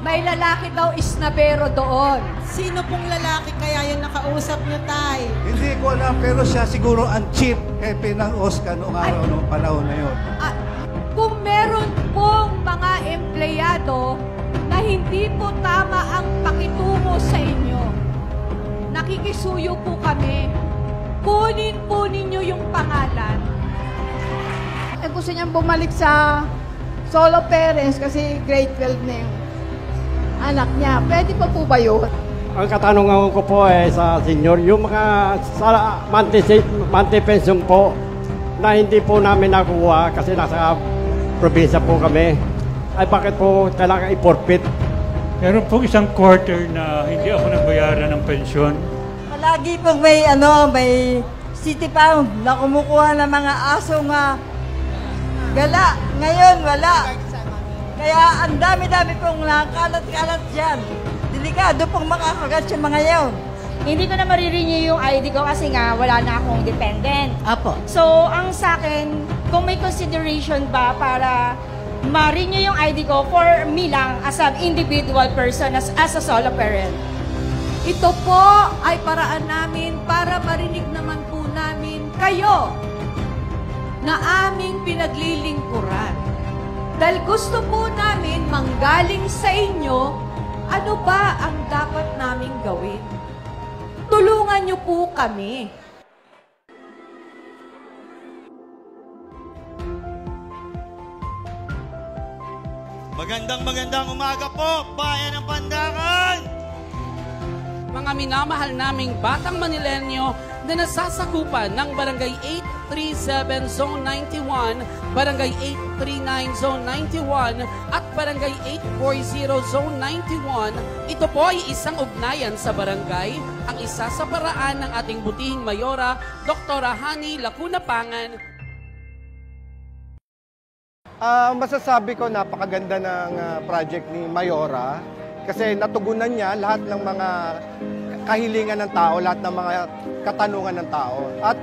May lalaki daw isnabero doon. Sino pong lalaki kaya yung nakausap niyo, Tay? Hindi ko alam, pero siya siguro ang chief hepe ng OSCA noong araw, noong panahon na yun. Kung meron pong mga empleyado na hindi po tama ang pakitungo sa inyo, nakikisuyo po kami. Kunin po ninyo yung pangalan. Gusto niyang bumalik sa solo parents kasi grade 12 na yung anak niya. Pwede pa po ba yun? Ang katanungan ko po sa senior, yung mga monthly pension po na hindi po namin nakuha kasi nasa probinsya po kami, ay bakit po kailangan i-forfeit? Meron po isang quarter na hindi ako nabayaran ng pensyon. Palagi pong may city pound na kumukuha ng mga aso nga gala. Ngayon, wala. Kaya ang dami-dami pong nakalat-kalat dyan. Delikado pong makakagat yung mga yun. Hindi ko na marirenew yung ID ko kasi nga wala na akong dependent. Apo. So, ang sa akin, kung may consideration ba para ma-renew yung ID ko for me lang as an individual person, as a solo parent. Ito po ay paraan namin para marinig naman po namin kayo na aming pinaglilingkuran. Dahil gusto po namin manggaling sa inyo, ano ba ang dapat naming gawin? Tulungan niyo po kami. Magandang umaga po, Bayan ng Pandakan! Mga minamahal naming batang Manilenyo na nasasakupan ng Barangay 837 Zone 91, Barangay 839 Zone 91 at Barangay 840 Zone 91. Ito po ay isang ugnayan sa barangay, ang isa sa paraan ng ating butihing mayora, Dr. Hani Lacuna Pangan. Masasabi ko napakaganda ng project ni Mayora kasi natugunan niya lahat ng mga kahilingan ng tao, lahat ng mga katanungan ng tao. At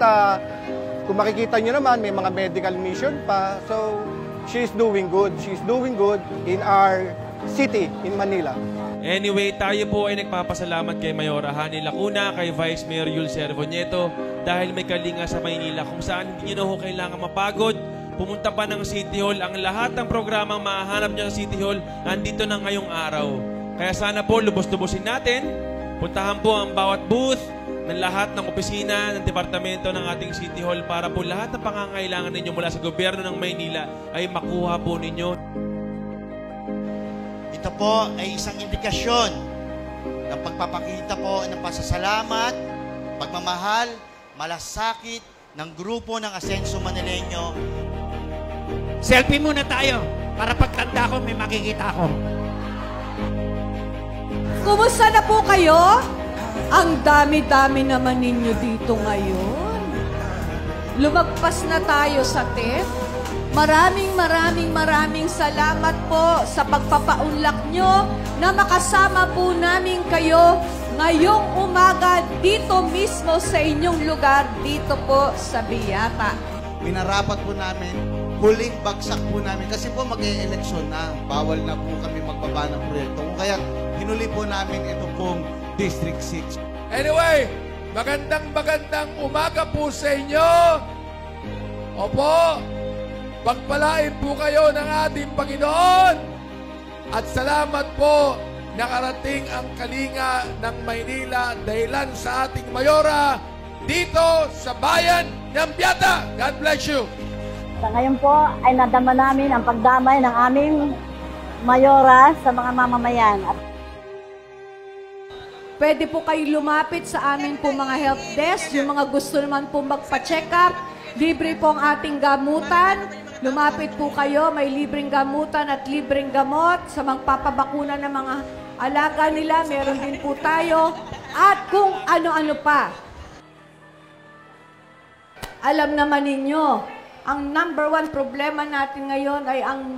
kung makikita niyo naman, may mga medical mission pa. So, she's doing good. She's doing good in our city, in Manila. Anyway, tayo po ay nagpapasalamat kay Mayora Hani Lacuna, kay Vice Mayor Yul Cervonieto dahil may kalinga sa Maynila kung saan hindi nyo na ho kailangan mapagod. Pumunta pa ng City Hall. Ang lahat ng programang mahanap nyo sa City Hall andito na ngayong araw. Kaya sana po lubos-lubosin natin. Puntahan po ang bawat booth ng lahat ng opisina, ng departamento ng ating City Hall para po lahat ng pangangailangan ninyo mula sa gobyerno ng Maynila ay makuha po ninyo. Ito po ay isang indikasyon ng pagpapakita po ng pasasalamat, pagmamahal, malasakit ng grupo ng Asenso Manileño. Selfie muna tayo para pagtanda ko may makikita ko. Kumusta na po kayo? Ang dami-dami naman ninyo dito ngayon. Lumagpas na tayo sa TEF. Maraming salamat po sa pagpapaunlak nyo na makasama po namin kayo ngayong umaga dito mismo sa inyong lugar, dito po sa Biata. Minarapat po namin, huling bagsak po namin kasi po mag-e-eleksyon na. Bawal na po kami magbaba ng proyekto. Kaya hinuli po namin ito pong District 6. Anyway, magandang umaga po sa inyo. Opo, pagpalain po kayo ng ating Panginoon. At salamat po nakarating ang kalinga ng Maynila dahilan sa ating Mayora dito sa bayan ng Biata. God bless you. Sa ngayon po ay nadama namin ang pagdamay ng aming Mayora sa mga mamamayan. Pwede po kayo lumapit sa amin po mga health desk. Yung mga gusto naman po magpa-check up, libre po ang ating gamutan. Lumapit po kayo, may libreng gamutan at libreng gamot. Sa magpapabakuna ng mga alaga nila, meron din po tayo. At kung ano-ano pa. Alam naman ninyo, ang number one problema natin ngayon ay ang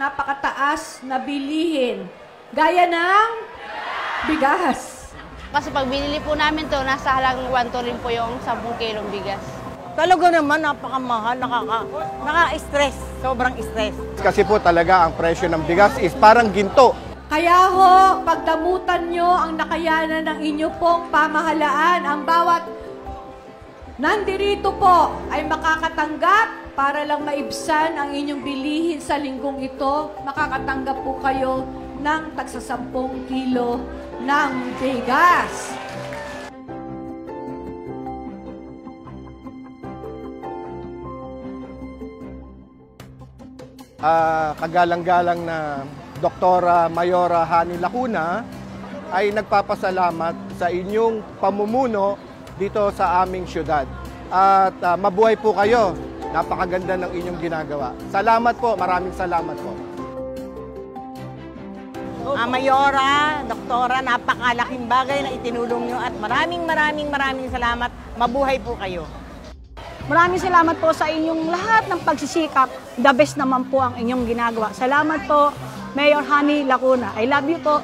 napakataas na bilihin. Gaya ng bigas. Kasi pag binili po namin to, nasa halagang 1 to rin po yung 10 kilong bigas. Talaga naman, napakamahal, nakaka-stress, sobrang stress. Kasi po talaga ang presyo ng bigas is parang ginto. Kaya ho, pagdamutan nyo ang nakayanan ng inyo pong pamahalaan. Ang bawat nandirito po ay makakatanggap para lang maibsan ang inyong bilihin sa linggong ito. Makakatanggap po kayo ng tagsa 10 kilo ng bigas. Kagalang-galang na Doktora Mayora Hani Lacuna ay nagpapasalamat sa inyong pamumuno dito sa aming syudad. At mabuhay po kayo. Napakaganda ng inyong ginagawa. Salamat po, maraming salamat po. Mayora, Doktora, napakalaking bagay na itinulong nyo at maraming salamat. Mabuhay po kayo. Maraming salamat po sa inyong lahat ng pagsisikap. The best naman po ang inyong ginagawa. Salamat po, Mayor Hani Lacuna. I love you po.